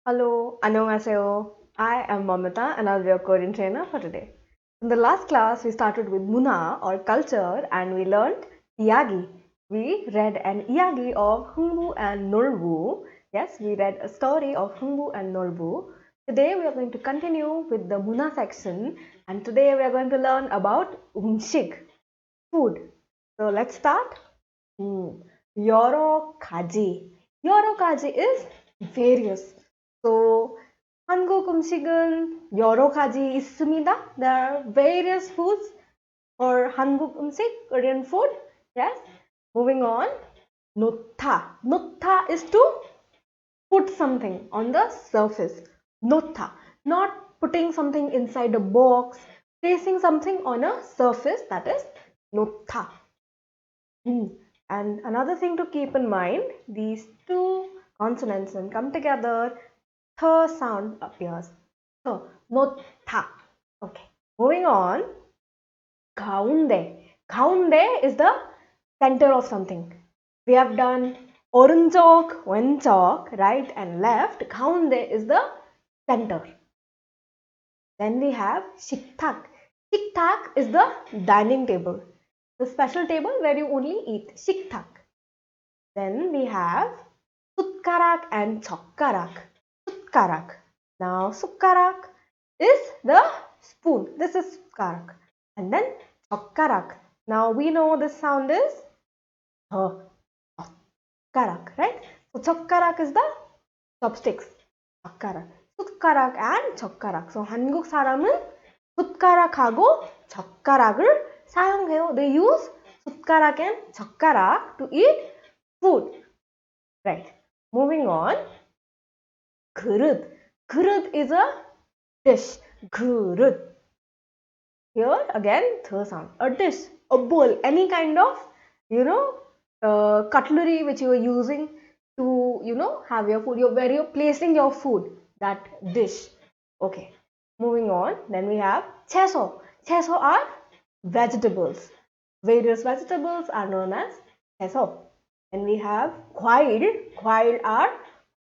Hello, annyeonghaseyo. I am Mamita and I'll be your Korean trainer for today. In the last class, we started with Muna or culture and we learned Iyagi. We read an Iyagi of Hungbu and Norbu. Yes, we read a story of Hungbu and Norbu. Today we are going to continue with the Muna section and today we are going to learn about umshik, food. So let's start. Hmm. 여러 가지. 여러 가지 is various. So 한국 음식은 여러 가지 있습니다. There are various foods for 한국 음식, Korean food. Yes. Moving on. 놓다. 놓다 is to put something on the surface. 놓다. Not putting something inside a box. Placing something on a surface, that is 놓다. And another thing to keep in mind, these two consonants when come together, th sound appears. So, not tha. Okay. Moving on, 가운데. 가운데 is the center of something. We have done 오른쪽, 왼쪽, right and left. 가운데 is the center. Then we have 식탁. 식탁 is the dining table. The special table where you only eat. 식탁. Then we have 숟가락 and 젓가락. 숟가락. Now 숟가락 is the spoon. This is 숟가락. And then 젓가락. Now we know this sound is 젓가락, right? So 젓가락 is the chopsticks. 젓가락. 숟가락 and 젓가락. So 한국 사람은 숟가락하고 젓가락을 사용해요. They use 숟가락 and 젓가락 to eat food. Right. Moving on. 그릇. 그릇 is a dish. 그릇. Here again, the sound. A dish, a bowl, any kind of, cutlery which you are using to, have your food. Where you're placing your food. That dish. Okay. Moving on. Then we have 채소. 채소 are vegetables. Various vegetables are known as 채소. And we have 과일. 과일 are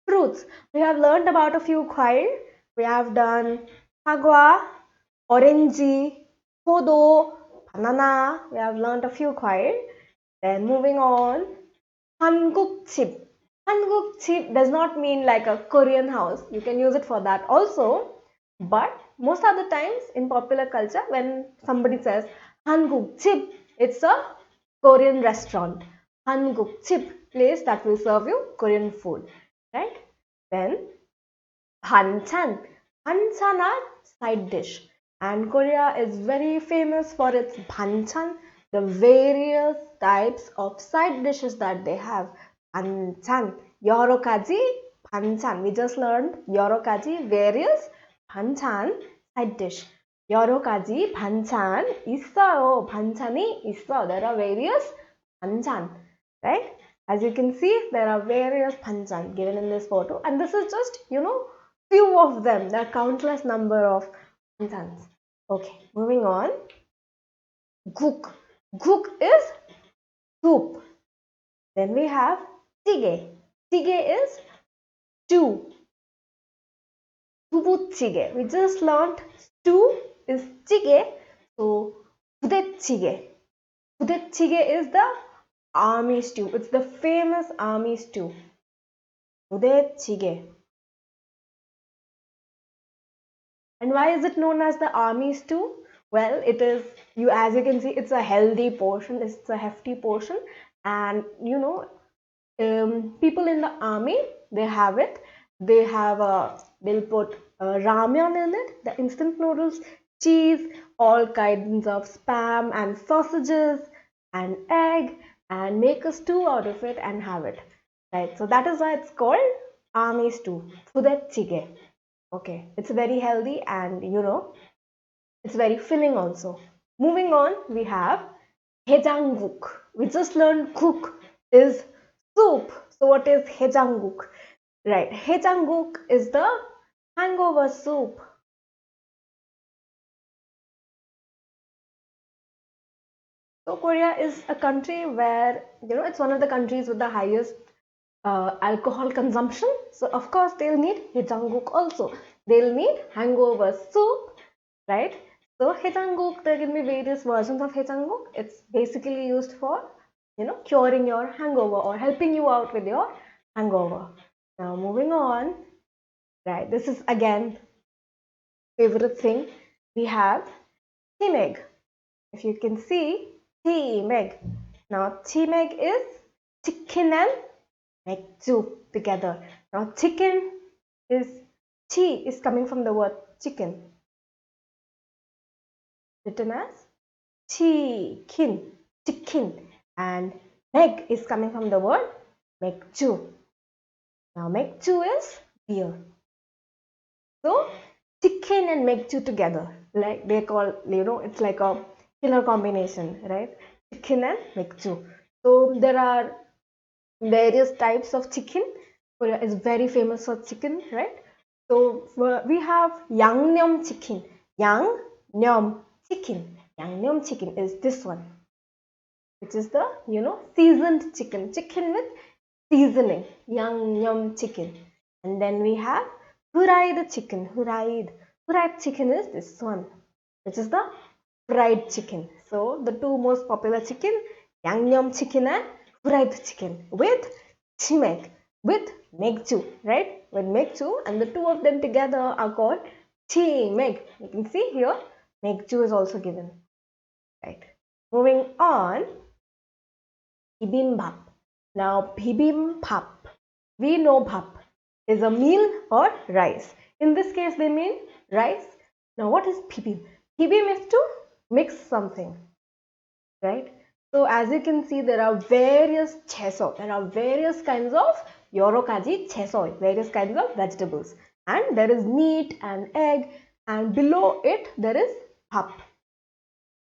fruits. We have learned about a few 과일. We have done 사과, orange, 포도, banana. We have learned a few 과일. Then moving on, 한국집. 한국집 does not mean like a Korean house. You can use it for that also. But most of the times in popular culture, when somebody says 한국집, it's a Korean restaurant. 한국집, place that will serve you Korean food, right? Then 반찬. 반찬 are side dish. And Korea is very famous for its 반찬, the various types of side dishes that they have. 반찬, 여러 가지 반찬. We just learned 여러 가지, various 반찬, side dish. 여러 가지 반찬 있어요. 반찬이 있어. There are various 반찬, right? As you can see, there are various 반찬 given in this photo, and this is just, few of them. There are countless number of 반찬s. Okay, moving on. 국. 국 is soup. Then we have 찌개. 찌개 is stew. 두부찌개. We just learned stew is 찌개. So 부대찌개. 부대찌개 is the army stew. It's the famous army stew. 부대찌개. And why is it known as the army stew? Well, it is, as you can see, it's a healthy portion. It's a hefty portion. And, people in the army, they have it. They'll put ramyun in it, the instant noodles, cheese, all kinds of spam and sausages and egg, and make a stew out of it and have it. Right. So that is why it's called army stew. 부대찌개. Okay, it's very healthy and it's very filling also. Moving on, we have 해장국. We just learned cook is soup. So what is 해장국? Right, 해장국 is the hangover soup. So Korea is a country where, it's one of the countries with the highest alcohol consumption. So of course they'll need hejanguk also. They'll need hangover soup, right? So hejanguk, there can be various versions of hejanguk. It's basically used for, curing your hangover or helping you out with your hangover. Now moving on, right? This is again favorite thing. We have timeg. If you can see, timeg. Now timeg is chicken and 맥주 together. Now chicken is chi is coming from the word chicken, written as chicken, chicken, and meg is coming from the word 맥주. Now 맥주 is beer. So chicken and 맥주 together, like they call, it's like a killer combination, right? Chicken and 맥주. So there are various types of chicken. Korea is very famous for chicken, right? So we have yangnyeom chicken. Yangnyeom chicken. Yangnyeom chicken is this one, which is the seasoned chicken. Chicken with seasoning. Yangnyeom chicken. And then we have fried chicken. Fried chicken is this one, which is the fried chicken. So the two most popular chicken, yangnyeom chicken and fried chicken with chimek, with megju, right? With megju, and the two of them together are called chimek. You can see here megju is also given, right? Moving on, bibimbap. Now bibimbap, we know bap is a meal or rice. In this case they mean rice. Now what is bibim? Bibim is to mix something, right? So as you can see, there are various 채소. There are various kinds of 여러 가지 채소, various kinds of vegetables. And there is meat and egg, and below it there is 밥.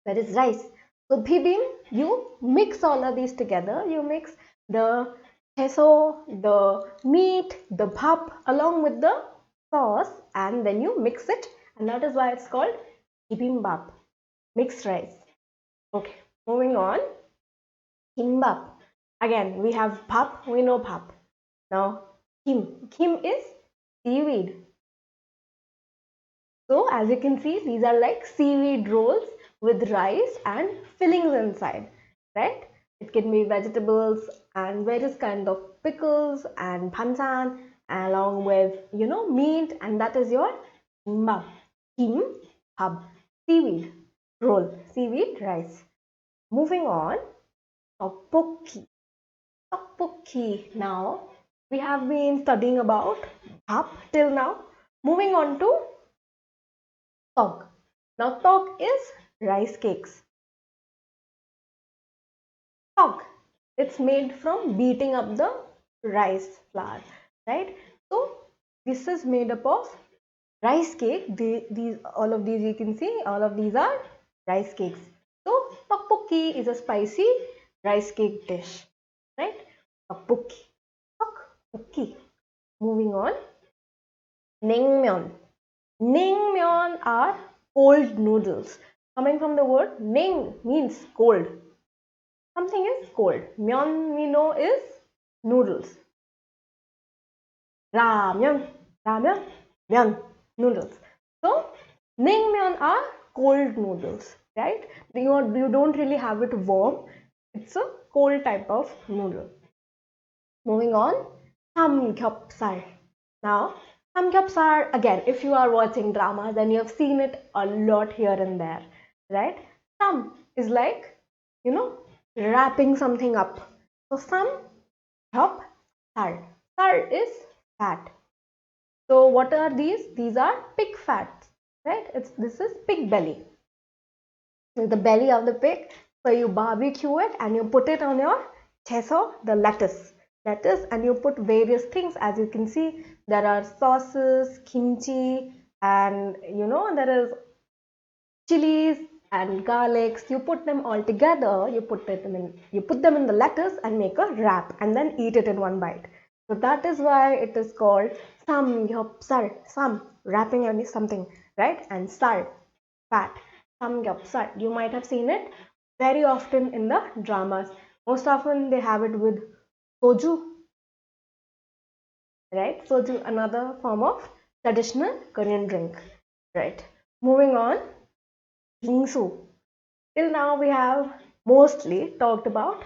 There is rice. So bibim, you mix all of these together. You mix the 채소, the meat, the 밥 along with the sauce, and then you mix it, and that is why it's called bibimbap, mixed rice. Okay. Moving on, kimbap. Again, we have pap, we know pap. Now, kim is seaweed. So, as you can see, these are like seaweed rolls with rice and fillings inside, right? It can be vegetables and various kinds of pickles and banchan along with, meat, and that is your kimbap. Kimbap, seaweed roll, seaweed rice. Moving on, tteokbokki. Tteokbokki. Now, we have been studying about bap till now. Moving on to tteok. Now, tteok is rice cakes. Tteok, it's made from beating up the rice flour, right? So, this is made up of rice cake. All of these you can see, all of these are rice cakes. So, tteokbokki is a spicy rice cake dish, right? Tteokbokki. Tteokbokki. Moving on, naengmyeon. Naengmyeon are cold noodles. Coming from the word naeng means cold. Something is cold. Myeon we know is noodles. Ramyeon, myeon, noodles. So, naengmyeon are cold noodles, right? You don't really have it warm. It's a cold type of noodle. Moving on, samgyeopsal. Now, samgyeopsal, again, if you are watching dramas, then you have seen it a lot here and there, right? Sam is like, wrapping something up. So, samgyeopsal. Sal is fat. So, what are these? These are pig fats, right? This is pig belly. So, the belly of the pig. So, you barbecue it and you put it on your 채소, the lettuce, and you put various things. As you can see, there are sauces, kimchi, and there is chilies and garlics. You put them all together. You put them in the lettuce and make a wrap, and then eat it in one bite. So that is why it is called samgyeopsal. Sam, wrapping on something, right? And sal, fat. Samgyeopsal. You might have seen it very often in the dramas. Most often they have it with soju, right? Soju, another form of traditional Korean drink, right? Moving on, bingsu. Till now we have mostly talked about,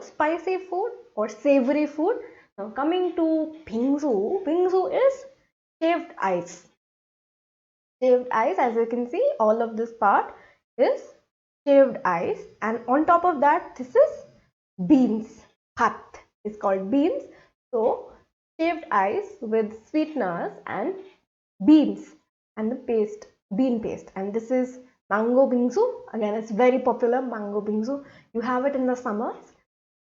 spicy food or savory food. Now coming to bingsu, bingsu is shaved ice. Shaved ice, as you can see, all of this part is shaved ice, and on top of that, this is beans. Bhat is called beans. So shaved ice with sweeteners and beans and the paste, bean paste, and this is mango bingsu. Again, it's very popular, mango bingsu. You have it in the summers.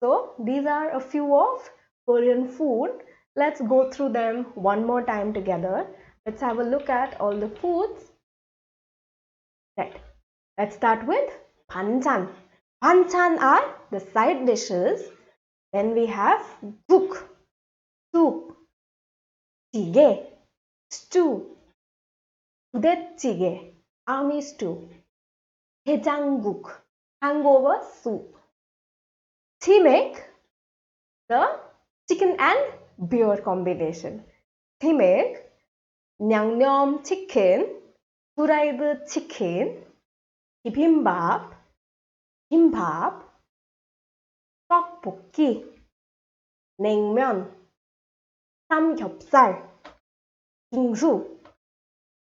So these are a few of Korean food. Let's go through them one more time together. Let's have a look at all the foods. Right. Let's start with banchan. Banchan are the side dishes. Then we have guk, soup, jjigae, stew, 부대찌개, army stew, 해장국, hangover soup. Timek, the chicken and beer combination. Timek, 냥념 chicken, fried chicken, bibimbap, 김밥, 떡볶이, 냉면, 삼겹살, 빙수.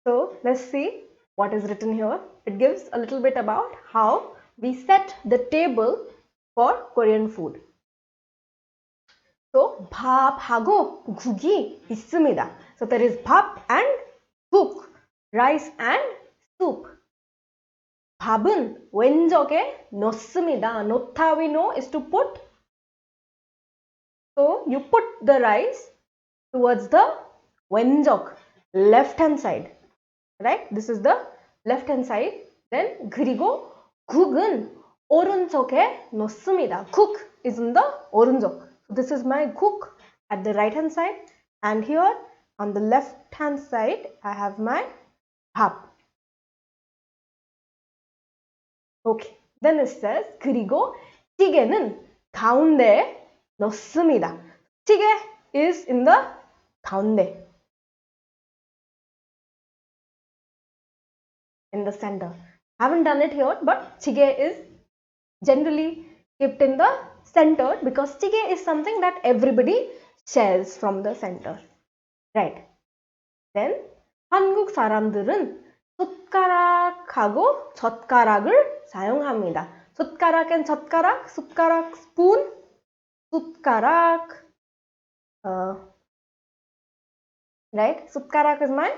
So let's see what is written here. It gives a little bit about how we set the table for Korean food. So 밥하고 국이 있습니다. So there is 밥 and 국, rice and soup. 밥은 왼쪽에 넣습니다. 넣다 we know is to put. So you put the rice towards the 왼쪽, left hand side. Right? This is the left hand side. Then 그리고 국은 오른쪽에 넣습니다. Cook is in the 오른쪽. So this is my cook at the right hand side, and here on the left hand side I have my 밥. Okay. Then it says 그리고 찌개는 가운데 넣습니다. 찌개 is in the 가운데. In the center. Haven't done it here, but jjigae is generally kept in the center because jjigae is something that everybody shares from the center. Right. Then 한국 사람들은 숟가락하고 젓가락을 사용합니다. 숟가락 and 젓가락, 숟가락, spoon, 숟가락, right? 숟가락 is my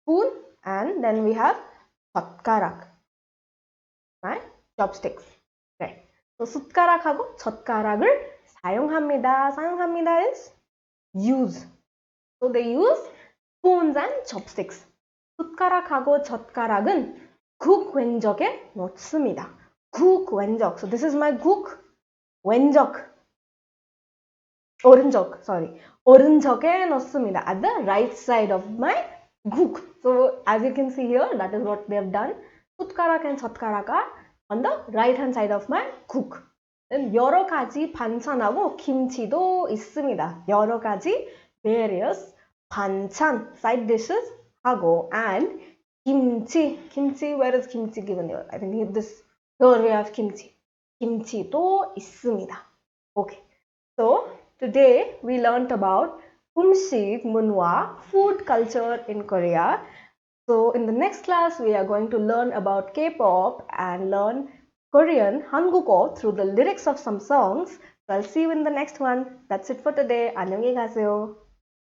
spoon, and then we have 젓가락, my chopsticks. Right. So 숟가락하고 젓가락을 사용합니다. 사용합니다 is use. So they use spoons and chopsticks. 숟가락하고 젓가락은 국 왼쪽에 넣습니다. 국 왼쪽. So this is my 국 왼쪽. 오른쪽. Sorry. 오른쪽에 넣습니다. At the right side of my 국. So as you can see here, that is what they have done. 숟가락 and 젓가락 are on the right hand side of my 국. Then 여러 가지 반찬하고 김치도 있습니다. 여러 가지 various 반찬, side dishes 하고 and 김치. Kimchi, where is kimchi given here? I think here we have kimchi. 김치도 있습니다. Okay. So today we learnt about 음식 문화, food culture in Korea. So in the next class we are going to learn about K-pop and learn Korean 한국어 through the lyrics of some songs. So I'll see you in the next one. That's it for today. 안녕히 가세요.